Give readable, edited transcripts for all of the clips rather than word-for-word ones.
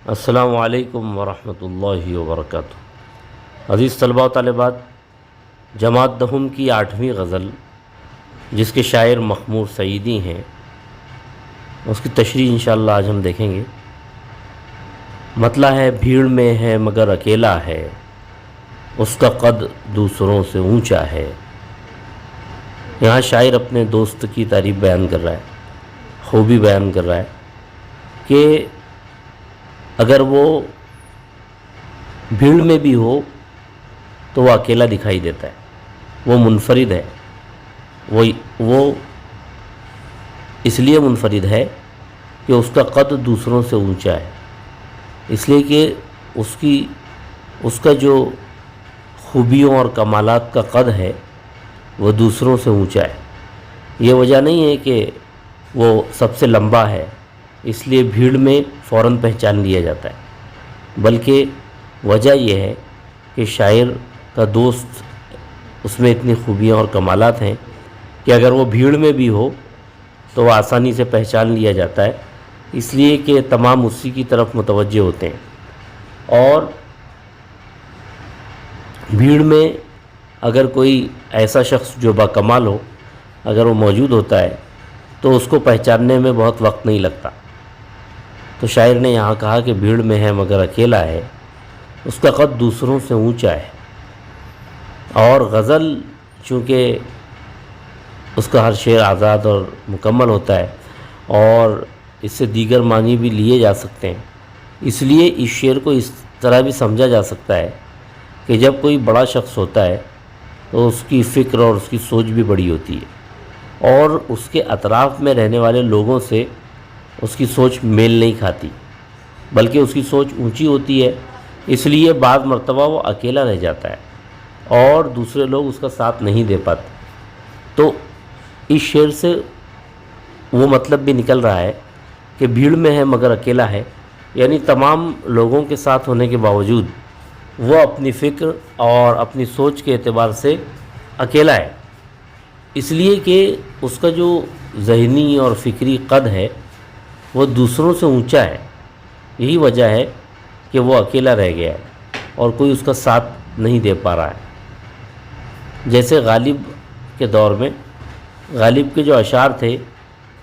السلام علیکم ورحمۃ اللہ وبرکاتہ۔ عزیز طلباء و طالبات، جماعت دہم کی 8ویں غزل جس کے شاعر مخمور سعیدی ہیں، اس کی تشریح انشاءاللہ آج ہم دیکھیں گے۔ مطلع ہے بھیڑ میں ہے مگر اکیلا ہے، اس کا قد دوسروں سے اونچا ہے۔ یہاں شاعر اپنے دوست کی تعریف بیان کر رہا ہے، خوبی بیان کر رہا ہے کہ اگر وہ بھیڑ میں بھی ہو تو وہ اکیلا دکھائی دیتا ہے، وہ منفرد ہے۔ وہ اس لیے منفرد ہے کہ اس کا قد دوسروں سے اونچا ہے، اس لیے کہ اس کا جو خوبیوں اور کمالات کا قد ہے وہ دوسروں سے اونچا ہے۔ یہ وجہ نہیں ہے کہ وہ سب سے لمبا ہے اس لیے بھیڑ میں فوراً پہچان لیا جاتا ہے، بلکہ وجہ یہ ہے کہ شاعر کا دوست اس میں اتنی خوبیاں اور کمالات ہیں کہ اگر وہ بھیڑ میں بھی ہو تو وہ آسانی سے پہچان لیا جاتا ہے، اس لیے کہ تمام اسی کی طرف متوجہ ہوتے ہیں۔ اور بھیڑ میں اگر کوئی ایسا شخص جو باکمال ہو اگر وہ موجود ہوتا ہے تو اس کو پہچاننے میں بہت وقت نہیں لگتا۔ تو شاعر نے یہاں کہا کہ بھیڑ میں ہے مگر اکیلا ہے، اس کا قد دوسروں سے اونچا ہے۔ اور غزل چونکہ اس کا ہر شعر آزاد اور مکمل ہوتا ہے اور اس سے دیگر معنی بھی لیے جا سکتے ہیں، اس لیے اس شعر کو اس طرح بھی سمجھا جا سکتا ہے کہ جب کوئی بڑا شخص ہوتا ہے تو اس کی فکر اور اس کی سوچ بھی بڑی ہوتی ہے، اور اس کے اطراف میں رہنے والے لوگوں سے اس کی سوچ میل نہیں کھاتی، بلکہ اس کی سوچ اونچی ہوتی ہے، اس لیے بعض مرتبہ وہ اکیلا رہ جاتا ہے اور دوسرے لوگ اس کا ساتھ نہیں دے پاتے۔ تو اس شعر سے وہ مطلب بھی نکل رہا ہے کہ بھیڑ میں ہے مگر اکیلا ہے، یعنی تمام لوگوں کے ساتھ ہونے کے باوجود وہ اپنی فکر اور اپنی سوچ کے اعتبار سے اکیلا ہے، اس لیے کہ اس کا جو ذہنی اور فکری قد ہے وہ دوسروں سے اونچا ہے۔ یہی وجہ ہے کہ وہ اکیلا رہ گیا ہے اور کوئی اس کا ساتھ نہیں دے پا رہا ہے۔ جیسے غالب کے دور میں غالب کے جو اشعار تھے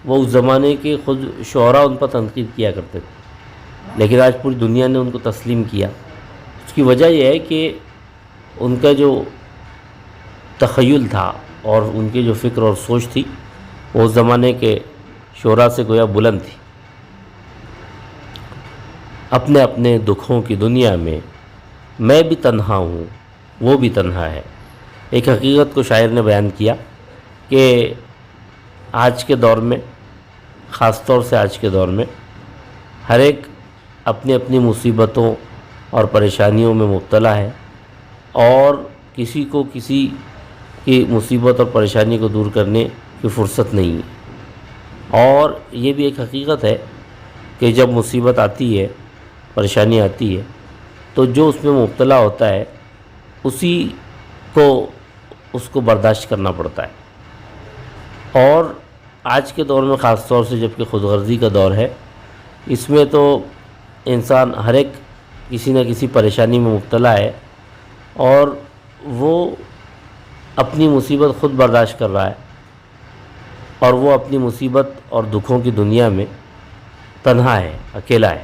وہ اس زمانے کے خود شعراء ان پر تنقید کیا کرتے تھے، لیکن آج پوری دنیا نے ان کو تسلیم کیا۔ اس کی وجہ یہ ہے کہ ان کا جو تخیل تھا اور ان کی جو فکر اور سوچ تھی وہ اس زمانے کے شعراء سے گویا بلند تھی۔ اپنے اپنے دکھوں کی دنیا میں میں بھی تنہا ہوں وہ بھی تنہا ہے۔ ایک حقیقت کو شاعر نے بیان کیا کہ آج کے دور میں، خاص طور سے آج کے دور میں، ہر ایک اپنی اپنی مصیبتوں اور پریشانیوں میں مبتلا ہے اور کسی کو کسی کی مصیبت اور پریشانی کو دور کرنے کی فرصت نہیں ہے۔ اور یہ بھی ایک حقیقت ہے کہ جب مصیبت آتی ہے، پریشانی آتی ہے، تو جو اس میں مبتلا ہوتا ہے اس کو برداشت کرنا پڑتا ہے۔ اور آج کے دور میں خاص طور سے جب کہ خود غرضی کا دور ہے، اس میں تو انسان ہر ایک کسی نہ کسی پریشانی میں مبتلا ہے اور وہ اپنی مصیبت خود برداشت کر رہا ہے اور وہ اپنی مصیبت اور دکھوں کی دنیا میں تنہا ہے، اکیلا ہے۔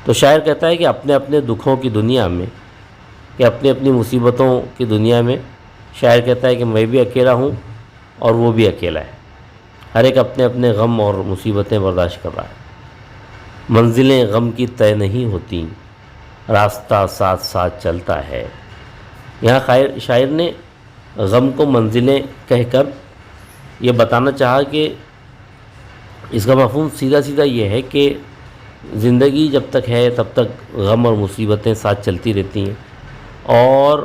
تو شاعر کہتا ہے کہ اپنے اپنے دکھوں کی دنیا میں، کہ اپنی اپنی مصیبتوں کی دنیا میں، شاعر کہتا ہے کہ میں بھی اکیلا ہوں اور وہ بھی اکیلا ہے۔ ہر ایک اپنے اپنے غم اور مصیبتیں برداشت کر رہا ہے۔ منزلیں غم کی طے نہیں ہوتی، راستہ ساتھ ساتھ چلتا ہے۔ یہاں شاعر نے غم کو منزلیں کہہ کر یہ بتانا چاہا کہ اس کا مفہوم سیدھا سیدھا یہ ہے کہ زندگی جب تک ہے تب تک غم اور مصیبتیں ساتھ چلتی رہتی ہیں اور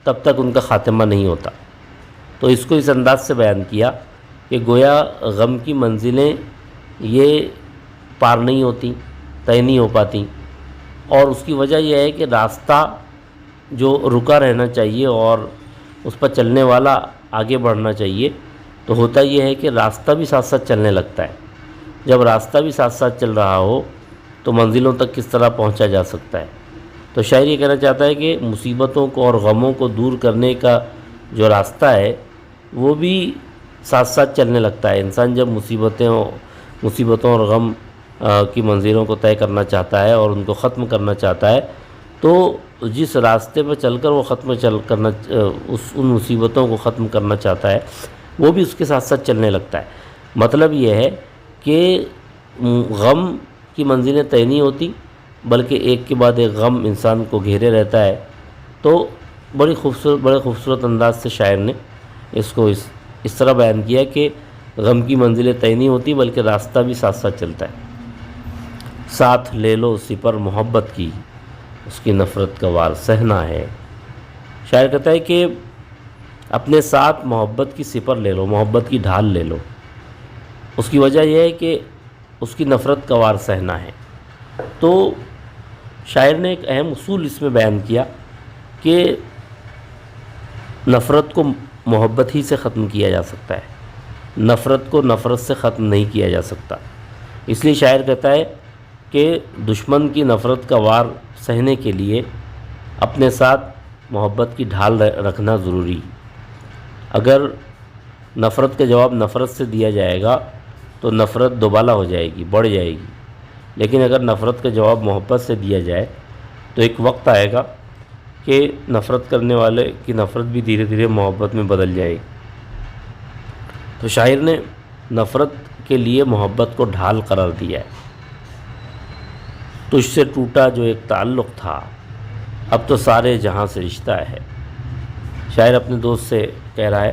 تب تک ان کا خاتمہ نہیں ہوتا۔ تو اس کو اس انداز سے بیان کیا کہ گویا غم کی منزلیں یہ پار نہیں ہوتی، طے نہیں ہو پاتی، اور اس کی وجہ یہ ہے کہ راستہ جو رکا رہنا چاہیے اور اس پر چلنے والا آگے بڑھنا چاہیے، تو ہوتا یہ ہے کہ راستہ بھی ساتھ ساتھ چلنے لگتا ہے۔ جب راستہ بھی ساتھ ساتھ چل رہا ہو تو منزلوں تک کس طرح پہنچا جا سکتا ہے۔ تو شاعر یہ کہنا چاہتا ہے کہ مصیبتوں کو اور غموں کو دور کرنے کا جو راستہ ہے وہ بھی ساتھ ساتھ چلنے لگتا ہے۔ انسان جب مصیبتوں اور غم کی منزلوں کو طے کرنا چاہتا ہے اور ان کو ختم کرنا چاہتا ہے تو جس راستے پر چل کر وہ ان مصیبتوں کو ختم کرنا چاہتا ہے وہ بھی اس کے ساتھ ساتھ چلنے لگتا ہے۔ مطلب یہ ہے کہ غم کی منزلیں طے نہیں ہوتی بلکہ ایک کے بعد ایک غم انسان کو گھیرے رہتا ہے۔ تو بڑے خوبصورت انداز سے شاعر نے اس کو اس طرح بیان کیا کہ غم کی منزلیں طے نہیں ہوتی بلکہ راستہ بھی ساتھ ساتھ چلتا ہے۔ ساتھ لے لو سپر محبت کی، اس کی نفرت کا وار سہنا ہے۔ شاعر کہتا ہے کہ اپنے ساتھ محبت کی سپر لے لو، محبت کی ڈھال لے لو۔ اس کی وجہ یہ ہے کہ اس کی نفرت کا وار سہنا ہے۔ تو شاعر نے ایک اہم اصول اس میں بیان کیا کہ نفرت کو محبت ہی سے ختم کیا جا سکتا ہے، نفرت کو نفرت سے ختم نہیں کیا جا سکتا۔ اس لیے شاعر کہتا ہے کہ دشمن کی نفرت کا وار سہنے کے لیے اپنے ساتھ محبت کی ڈھال رکھنا ضروری۔ اگر نفرت کا جواب نفرت سے دیا جائے گا تو نفرت دوبالا ہو جائے گی، بڑھ جائے گی، لیکن اگر نفرت کا جواب محبت سے دیا جائے تو ایک وقت آئے گا کہ نفرت کرنے والے کی نفرت بھی دھیرے دھیرے محبت میں بدل جائے گی۔ تو شاعر نے نفرت کے لیے محبت کو ڈھال قرار دیا ہے۔ تجھ سے ٹوٹا جو ایک تعلق تھا، اب تو سارے جہاں سے رشتہ ہے۔ شاعر اپنے دوست سے کہہ رہا ہے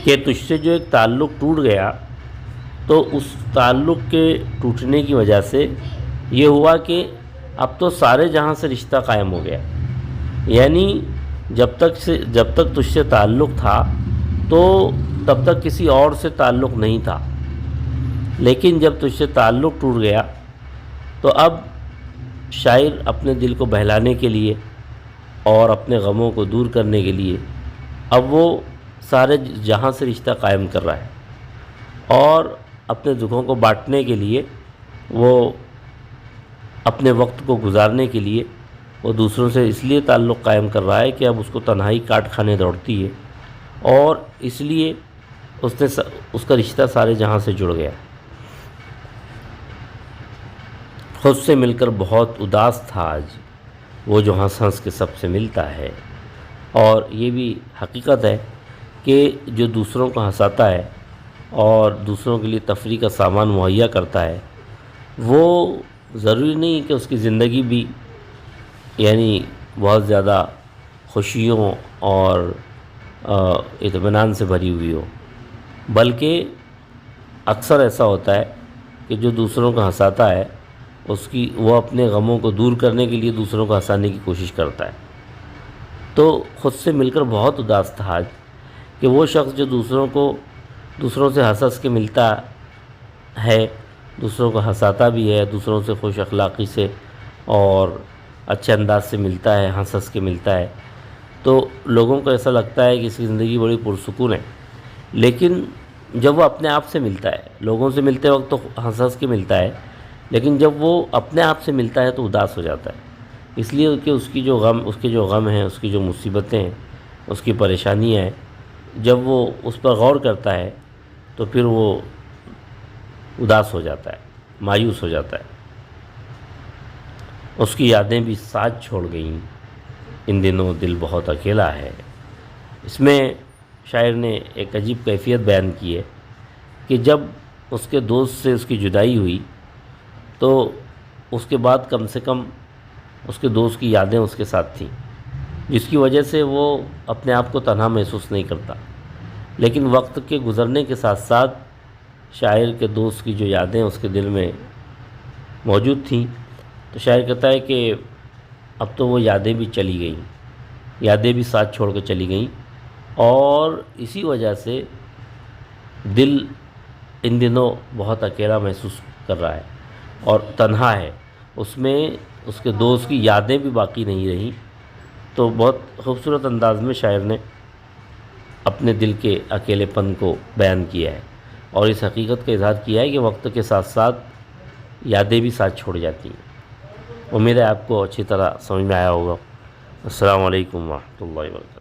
کہ تجھ سے جو ایک تعلق ٹوٹ گیا تو اس تعلق کے ٹوٹنے کی وجہ سے یہ ہوا کہ اب تو سارے جہاں سے رشتہ قائم ہو گیا۔ یعنی جب تک تجھ سے تعلق تھا تو تب تک کسی اور سے تعلق نہیں تھا، لیکن جب تجھ سے تعلق ٹوٹ گیا تو اب شاعر اپنے دل کو بہلانے کے لیے اور اپنے غموں کو دور کرنے کے لیے اب وہ سارے جہاں سے رشتہ قائم کر رہا ہے، اور اپنے دکھوں کو بانٹنے کے لیے وہ اپنے وقت کو گزارنے کے لیے وہ دوسروں سے اس لیے تعلق قائم کر رہا ہے کہ اب اس کو تنہائی کاٹ کھانے دوڑتی ہے، اور اس لیے اس کا رشتہ سارے جہاں سے جڑ گیا۔ خود سے مل کر بہت اداس تھا آج، وہ جو ہنس ہنس کے سب سے ملتا ہے۔ اور یہ بھی حقیقت ہے کہ جو دوسروں کو ہنساتا ہے اور دوسروں کے لیے تفریح کا سامان مہیا کرتا ہے وہ ضروری نہیں کہ اس کی زندگی بھی یعنی بہت زیادہ خوشیوں اور اطمینان سے بھری ہوئی ہو، بلکہ اکثر ایسا ہوتا ہے کہ جو دوسروں کو ہنساتا ہے وہ اپنے غموں کو دور کرنے کے لیے دوسروں کو ہنسانے کی کوشش کرتا ہے۔ تو خود سے مل کر بہت اداس تھا آج، کہ وہ شخص جو دوسروں سے ہنس ہنس کے ملتا ہے، دوسروں کو ہنساتا بھی ہے، دوسروں سے خوش اخلاقی سے اور اچھے انداز سے ملتا ہے، ہنس ہنس کے ملتا ہے، تو لوگوں کو ایسا لگتا ہے کہ اس کی زندگی بڑی پرسکون ہے۔ لیکن جب وہ اپنے آپ سے ملتا ہے، لوگوں سے ملتے وقت تو ہنس ہنس کے ملتا ہے، لیکن جب وہ اپنے آپ سے ملتا ہے تو اداس ہو جاتا ہے، اس لیے کہ اس کے جو غم ہیں، اس کی جو مصیبتیں ہیں، اس کی پریشانیاں ہیں، جب وہ اس پر غور کرتا ہے تو پھر وہ اداس ہو جاتا ہے، مایوس ہو جاتا ہے۔ اس کی یادیں بھی ساتھ چھوڑ گئیں، ان دنوں دل بہت اکیلا ہے۔ اس میں شاعر نے ایک عجیب کیفیت بیان کی ہے کہ جب اس کے دوست سے اس کی جدائی ہوئی تو اس کے بعد کم سے کم اس کے دوست کی یادیں اس کے ساتھ تھیں، جس کی وجہ سے وہ اپنے آپ کو تنہا محسوس نہیں کرتا۔ لیکن وقت کے گزرنے کے ساتھ ساتھ شاعر کے دوست کی جو یادیں اس کے دل میں موجود تھیں، تو شاعر کہتا ہے کہ اب تو وہ یادیں بھی چلی گئیں، یادیں بھی ساتھ چھوڑ کے چلی گئیں، اور اسی وجہ سے دل ان دنوں بہت اکیلا محسوس کر رہا ہے اور تنہا ہے۔ اس میں اس کے دوست کی یادیں بھی باقی نہیں رہیں۔ تو بہت خوبصورت انداز میں شاعر نے اپنے دل کے اکیلے پن کو بیان کیا ہے اور اس حقیقت کا اظہار کیا ہے کہ وقت کے ساتھ ساتھ یادیں بھی ساتھ چھوڑ جاتی ہیں۔ امید ہے آپ کو اچھی طرح سمجھ میں آیا ہوگا۔ السلام علیکم ورحمۃ اللہ وبرکاتہ۔